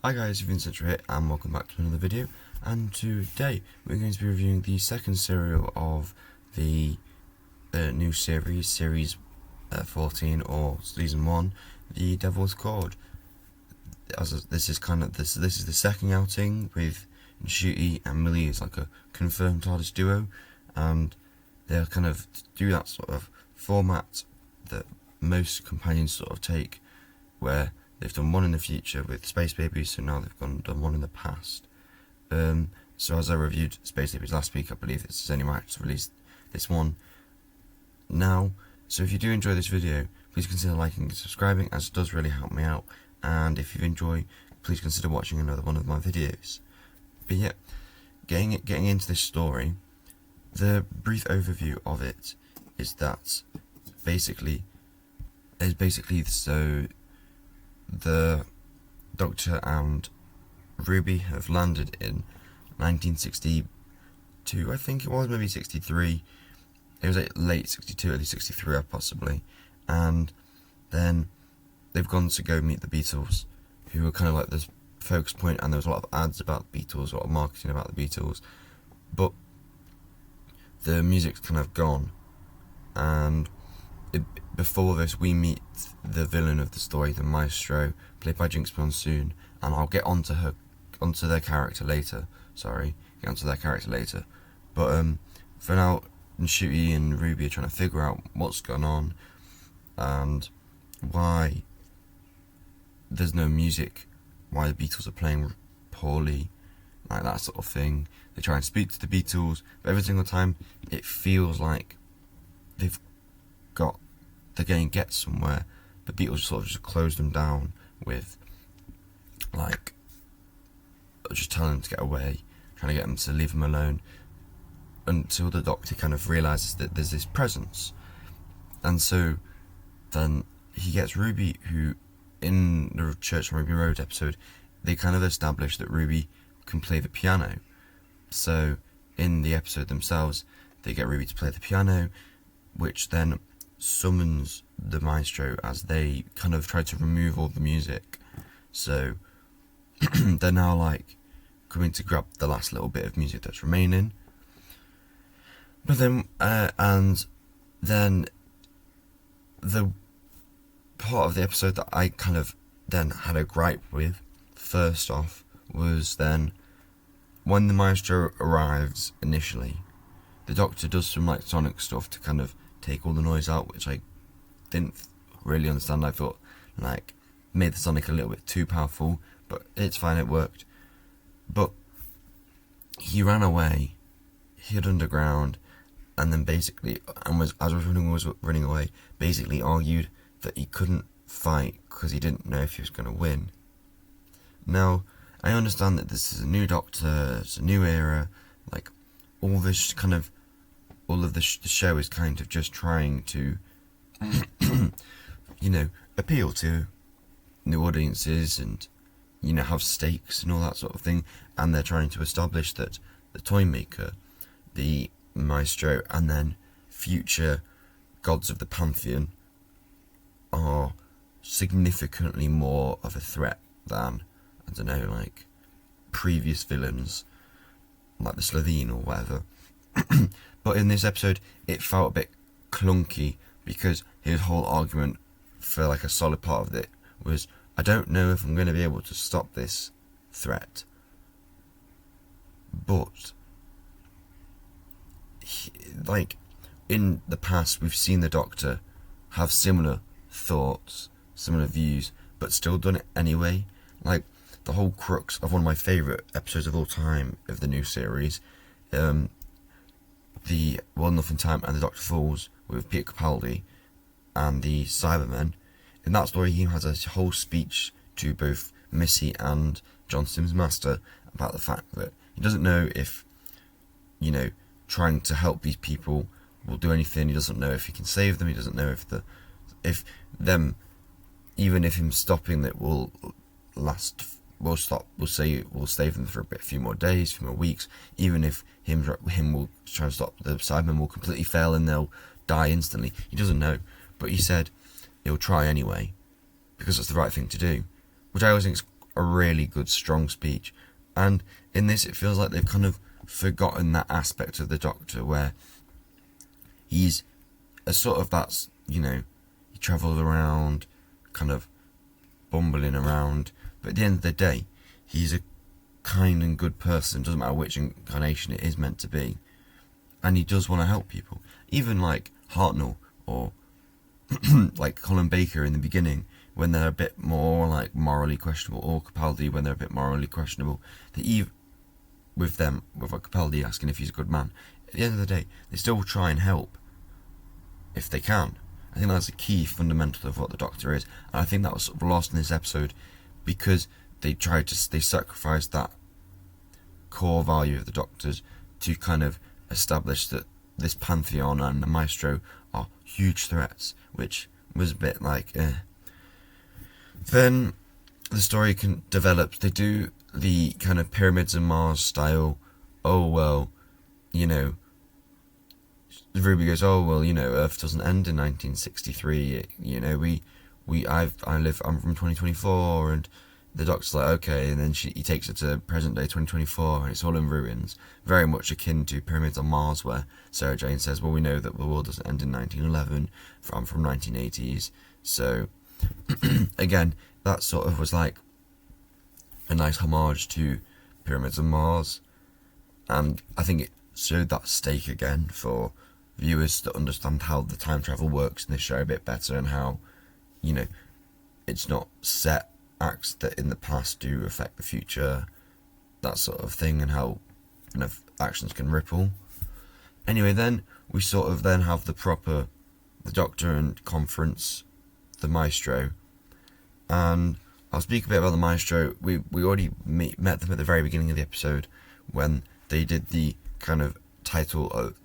Hi guys, Vincent here and welcome back to another video, and today we're going to be reviewing the second serial of the new series 14 or season 1, The Devil's Chord. This is the second outing with Ncuti and Millie as like a confirmed TARDIS duo, and they'll kind of do that sort of format that most companions sort of take, where they've done one in the future with Space Babies, so now they've done one in the past. So as I reviewed Space Babies last week, I believe it's only right to release this one now. So if you do enjoy this video, please consider liking and subscribing, as it does really help me out. And if you enjoy, please consider watching another one of my videos. But yeah, getting into this story, the brief overview of it is that basically so the Doctor and Ruby have landed in 1962, I think it was, maybe 63. It was like late 62, early 63 possibly. And then they've gone to go meet the Beatles, who were kind of like the focus point, and there was a lot of ads about the Beatles, a lot of marketing about the Beatles. But the music's kind of gone, and before this we meet the villain of the story, the Maestro, played by Jinx Monsoon, and I'll get onto their character later. But for now, Ncuti and Ruby are trying to figure out what's going on and why there's no music, why the Beatles are playing poorly, like that sort of thing. They try and speak to the Beatles, but every single time it feels like they're going to get somewhere. The Beatles sort of just close them down with, like, just telling them to get away, trying to get them to leave them alone, until the Doctor kind of realises that there's this presence. And so then he gets Ruby, who, in the Church on Ruby Road episode, they kind of establish that Ruby can play the piano. So in the episode themselves, they get Ruby to play the piano, which then summons the Maestro as they kind of try to remove all the music. So they're now like coming to grab the last little bit of music that's remaining. But then and then the part of the episode that I kind of then had a gripe with, first off, was then when the Maestro arrives initially, the Doctor does some like sonic stuff to kind of take all the noise out, which I didn't really understand. I thought like made the sonic a little bit too powerful, but it's fine, it worked. But he ran away, hid underground, and then basically, as I was running away, basically argued that he couldn't fight because he didn't know if he was going to win. Now, I understand that this is a new Doctor, it's a new era, like all of the show is kind of just trying to, appeal to new audiences and, have stakes and all that sort of thing. And they're trying to establish that the Toymaker, the Maestro, and then future gods of the Pantheon are significantly more of a threat than, I don't know, like previous villains, like the Slitheen or whatever. But in this episode, it felt a bit clunky, because his whole argument for like a solid part of it was, I don't know if I'm going to be able to stop this threat. But like in the past, we've seen the Doctor have similar thoughts, similar views, but still done it anyway. Like the whole crux of one of my favourite episodes of all time of the new series, the One Nothing Time and the Doctor Falls, with Peter Capaldi and the Cybermen. In that story, he has a whole speech to both Missy and John Sims Master about the fact that he doesn't know if, trying to help these people will do anything. He doesn't know if he can save them. He doesn't know even if him stopping that will save them for a few more days, a few more weeks. Even if him will try and stop the Cybermen will completely fail and they'll die instantly. He doesn't know, but he said he'll try anyway because it's the right thing to do, which I always think is a really good, strong speech. And in this, it feels like they've kind of forgotten that aspect of the Doctor where he's a sort of that's, he travels around, kind of bumbling around, but at the end of the day, he's a kind and good person, doesn't matter which incarnation it is meant to be, and he does want to help people. Even like Hartnell or like Colin Baker in the beginning, when they're a bit more like morally questionable, or Capaldi when they're a bit morally questionable, with Capaldi asking if he's a good man, at the end of the day, they still try and help if they can. I think that's a key fundamental of what the Doctor is, and I think that was sort of lost in this episode because they sacrificed that core value of the Doctors to kind of establish that this Pantheon and the Maestro are huge threats, which was a bit like, Then the story develops. They do the kind of Pyramids of Mars style, Ruby goes, Earth doesn't end in 1963, I'm from 2024, and the Doctor's like, okay, and then he takes it to present day 2024, and it's all in ruins, very much akin to Pyramids on Mars, where Sarah Jane says, well, we know that the world doesn't end in 1911, I'm from 1980s, so, again, that sort of was like a nice homage to Pyramids of Mars, and I think it showed that stake again for viewers to understand how the time travel works in this show a bit better, and how, it's not set acts that in the past do affect the future, that sort of thing, and how actions can ripple. Anyway, then we sort of then have the Doctor and conference, the Maestro, and I'll speak a bit about the Maestro. We already met them at the very beginning of the episode when they did the kind of title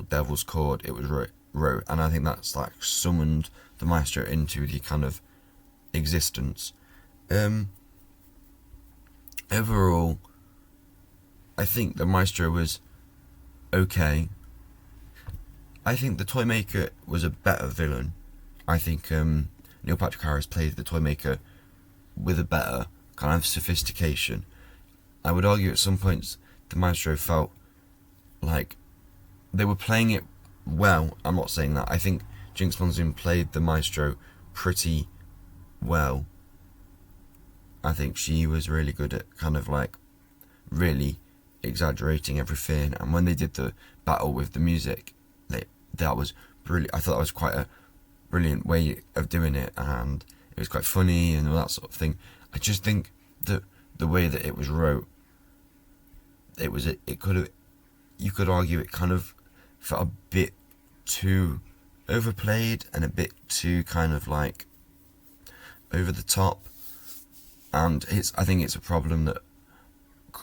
Devil's Chord. It was wrote, and I think that's like summoned the Maestro into the kind of existence. Overall, I think the Maestro was okay. I think the Toymaker was a better villain. I think Neil Patrick Harris played the Toymaker with a better kind of sophistication. I would argue at some points the Maestro felt like they were playing it well. I'm not saying that. I think Jinx Monsoon played the Maestro pretty well. I think she was really good at kind of like really exaggerating everything, and when they did the battle with the music, that was brilliant. I thought that was quite a brilliant way of doing it, and it was quite funny and all that sort of thing. I just think that the way that it was wrote, you could argue it kind of felt a bit too overplayed and a bit too kind of like over the top, and I think it's a problem that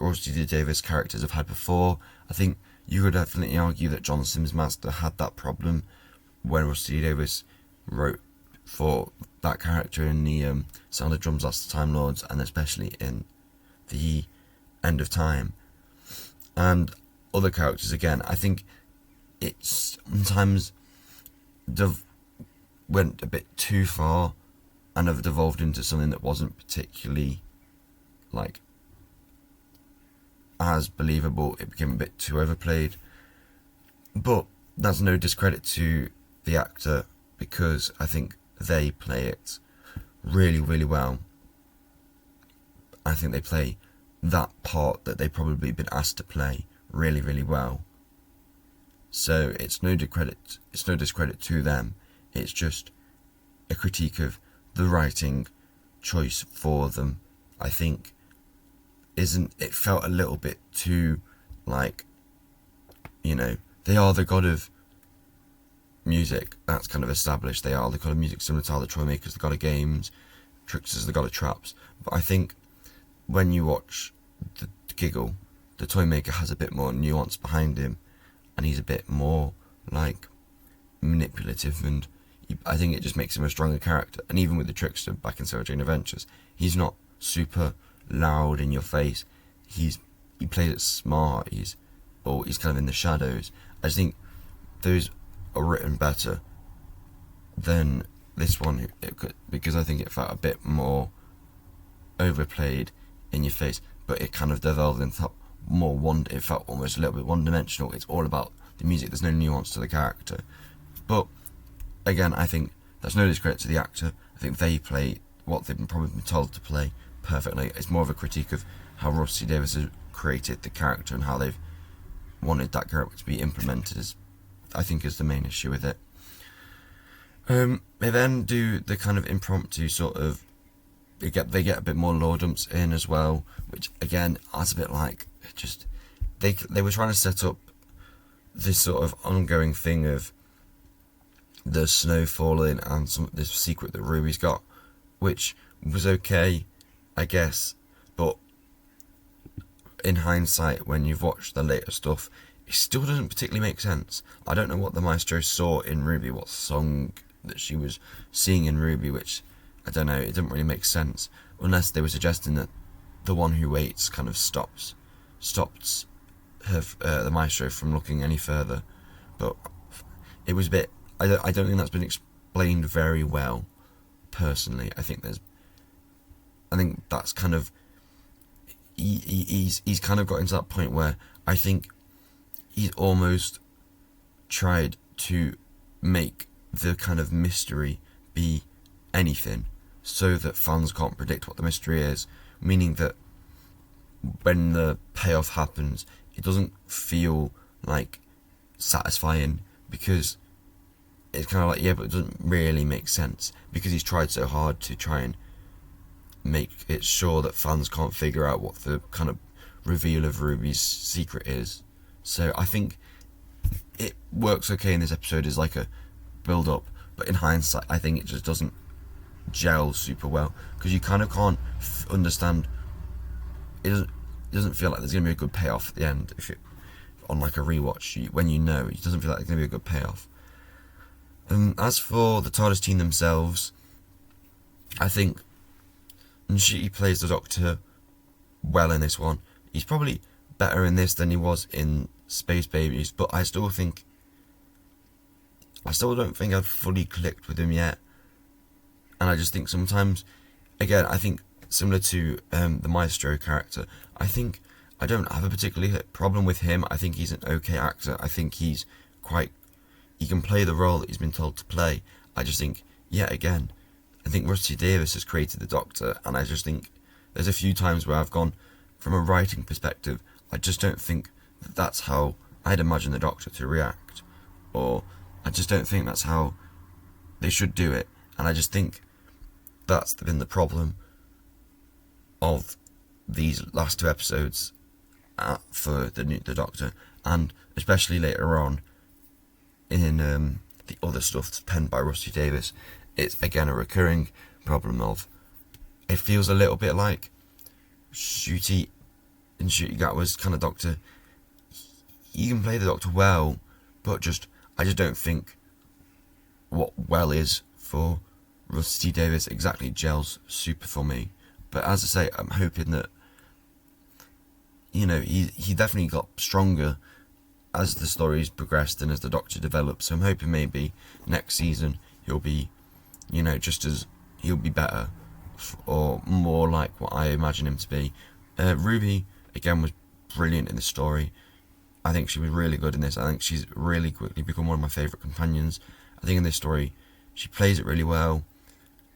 Rusty D. Davies characters have had before. I think you could definitely argue that John Sims Master had that problem when Rusty D. Davies wrote for that character in the Sound of Drums, That's the Time Lords, and especially in the End of Time. And other characters, again, I think it's sometimes went a bit too far and have devolved into something that wasn't particularly like as believable. It became a bit too overplayed, but that's no discredit to the actor, because I think they play it really, really well. I think they play that part that they've probably been asked to play really, really well. So it's no discredit to them. It's just a critique of the writing choice for them. I think it felt a little bit too like, they are the god of music. That's kind of established. They are the god of music, similar to how the Toymaker's the god of games, Trickster's the god of traps. But I think when you watch the Giggle, the Toymaker has a bit more nuance behind him, and he's a bit more like manipulative, and I think it just makes him a stronger character. And even with the Trickster back in Sarah Jane Adventures, he's not super loud in your face. He plays it smart. He's kind of in the shadows. I just think those are written better than this one, because I think it felt a bit more overplayed. in your face, but it kind of developed into more it felt almost a little bit one-dimensional. It's all about the music. There's no nuance to the character. But again, I think that's no discredit to the actor. I think they play what they've probably been told to play perfectly. It's more of a critique of how Rusty Davies has created the character and how they've wanted that character to be implemented, as I think is the main issue with it. They then do the kind of impromptu sort of, they get a bit more lore dumps in as well, which again adds a bit like, just they were trying to set up this sort of ongoing thing of the snow falling and this secret that Ruby's got, which was okay, I guess, but in hindsight, when you've watched the later stuff, it still doesn't particularly make sense. I don't know what the maestro saw in Ruby, what song that she was seeing in Ruby, which, I don't know, it didn't really make sense, unless they were suggesting that the one who waits kind of stopped her, the maestro from looking any further. But it was a bit, I don't think that's been explained very well, personally. I think that's kind of, he's kind of got into that point where I think he's almost tried to make the kind of mystery be anything, so that fans can't predict what the mystery is, meaning that when the payoff happens, it doesn't feel like satisfying, because it's kind of like, yeah, but it doesn't really make sense, because he's tried so hard to try and make it sure that fans can't figure out what the kind of reveal of Ruby's secret is. So I think it works okay in this episode as like a build up, but in hindsight I think it just doesn't gel super well, because you kind of can't understand, it doesn't feel like there's going to be a good payoff at the end. If it on like a rewatch, when you know, it doesn't feel like there's going to be a good payoff. As for the TARDIS team themselves, I think Ncuti plays the Doctor well in this one. He's probably better in this than he was in Space Babies, but I still don't think I've fully clicked with him yet. And I just think sometimes, again, I think similar to the Maestro character, I think I don't have a particular problem with him. I think he's an okay actor. I think he can play the role that he's been told to play. I just think, yet again, I think Rusty Davies has created the Doctor, and I just think there's a few times where I've gone, from a writing perspective, I just don't think that's how I'd imagine the Doctor to react, or I just don't think that's how they should do it. And I just think that's been the problem of these last two episodes for the Doctor, and especially later on in the other stuff penned by Rusty Davies. It's again a recurring problem of, it feels a little bit like Ncuti Gatwa's kind of Doctor. He can play the Doctor well, but I just don't think what well is for Rusty Davies exactly gels super for me. But as I say, I'm hoping that, you know, he definitely got stronger as the stories progressed and as the Doctor developed. So I'm hoping maybe next season he'll be, you know, he'll be better, or more like what I imagine him to be. Ruby, again, was brilliant in the story. I think she was really good in this. I think she's really quickly become one of my favourite companions. I think in this story, she plays it really well.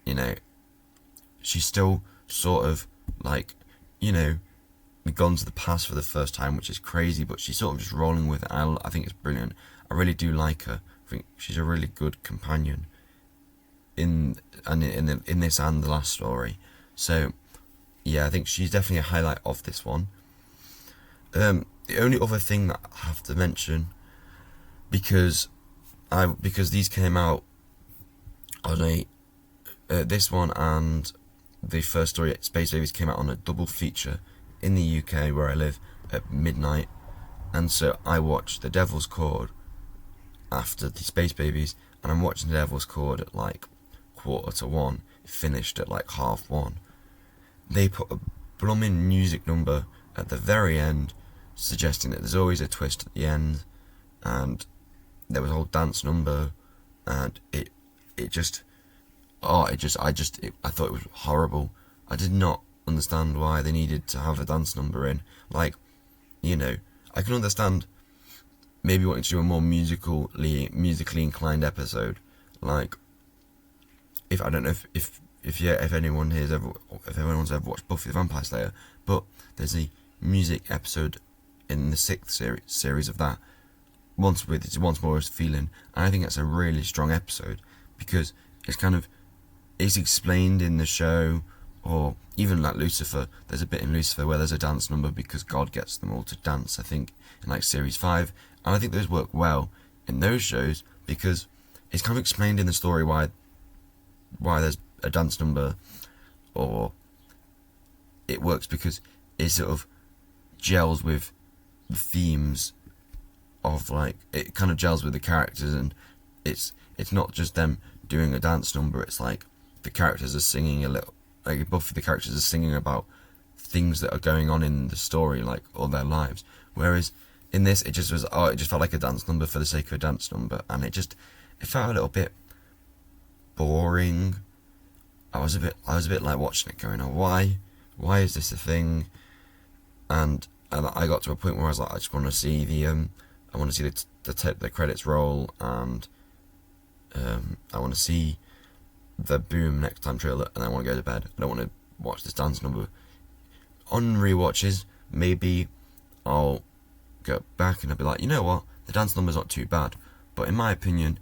You know, she's still sort of like, you know, gone to the past for the first time, which is crazy, but she's sort of just rolling with it. I think it's brilliant. I really do like her. I think she's a really good companion in this and the last story. So yeah, I think she's definitely a highlight of this one. The only other thing that I have to mention, because these came out on this one and the first story, Space Babies, came out on a double feature in the UK where I live at midnight, and so I watched The Devil's Chord after the Space Babies, and I'm watching The Devil's Chord at like 1:45, finished at like 1:30. They put a blooming music number at the very end, suggesting that there's always a twist at the end, and there was a whole dance number, and I thought it was horrible. I did not understand why they needed to have a dance number in. Like, you know, I can understand maybe wanting to do a more musically inclined episode. Like, if I don't know if anyone's ever watched Buffy the Vampire Slayer, but there's a music episode in the 6th series of that. Once More is Feeling, and I think that's a really strong episode because it's explained in the show, or even like Lucifer. There's a bit in Lucifer where there's a dance number because God gets them all to dance, I think, in like series 5, and I think those work well in those shows because it's kind of explained in the story why there's a dance number, or it works because it sort of gels with the themes of, like, it kind of gels with the characters, and it's not just them doing a dance number. It's like the characters are singing a little, like Buffy, the characters are singing about things that are going on in the story, like all their lives. Whereas in this, it just felt like a dance number for the sake of a dance number, and it felt a little bit boring. I was a bit like watching it going, oh, why is this a thing? And I got to a point where I was like, I just want to see the credits roll, and I want to see the Boom Next Time trailer, and I want to go to bed. I don't want to watch this dance number. On rewatches, maybe I'll go back and I'll be like, you know what, the dance number's not too bad. But in my opinion,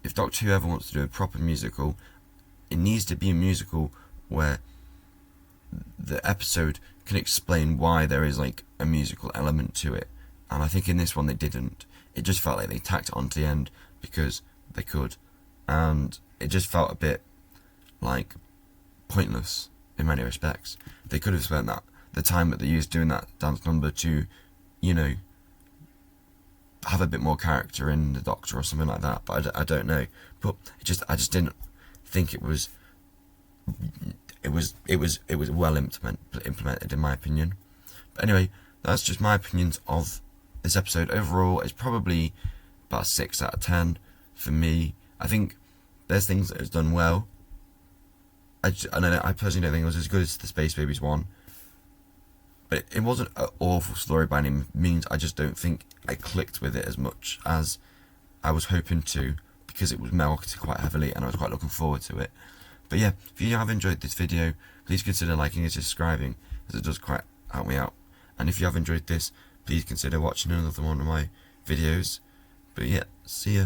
if Doctor Who ever wants to do a proper musical, it needs to be a musical where the episode can explain why there is like a musical element to it. And I think in this one they didn't. It just felt like they tacked it on to the end because they could, and it just felt a bit like pointless in many respects. They could have spent the time that they used doing that dance number to, you know, have a bit more character in the Doctor or something like that. But I don't know. But I just didn't think it was well implemented in my opinion. But anyway, that's just my opinions of this episode. Overall, it's probably about 6 out of 10 for me. I think there's things that it's done well. I personally don't think it was as good as the Space Babies one, but it wasn't an awful story by any means. I just don't think I clicked with it as much as I was hoping to, because it was marketed quite heavily and I was quite looking forward to it. But yeah, if you have enjoyed this video, please consider liking and subscribing, as it does quite help me out. And if you have enjoyed this, please consider watching another one of my videos. But yeah, see ya.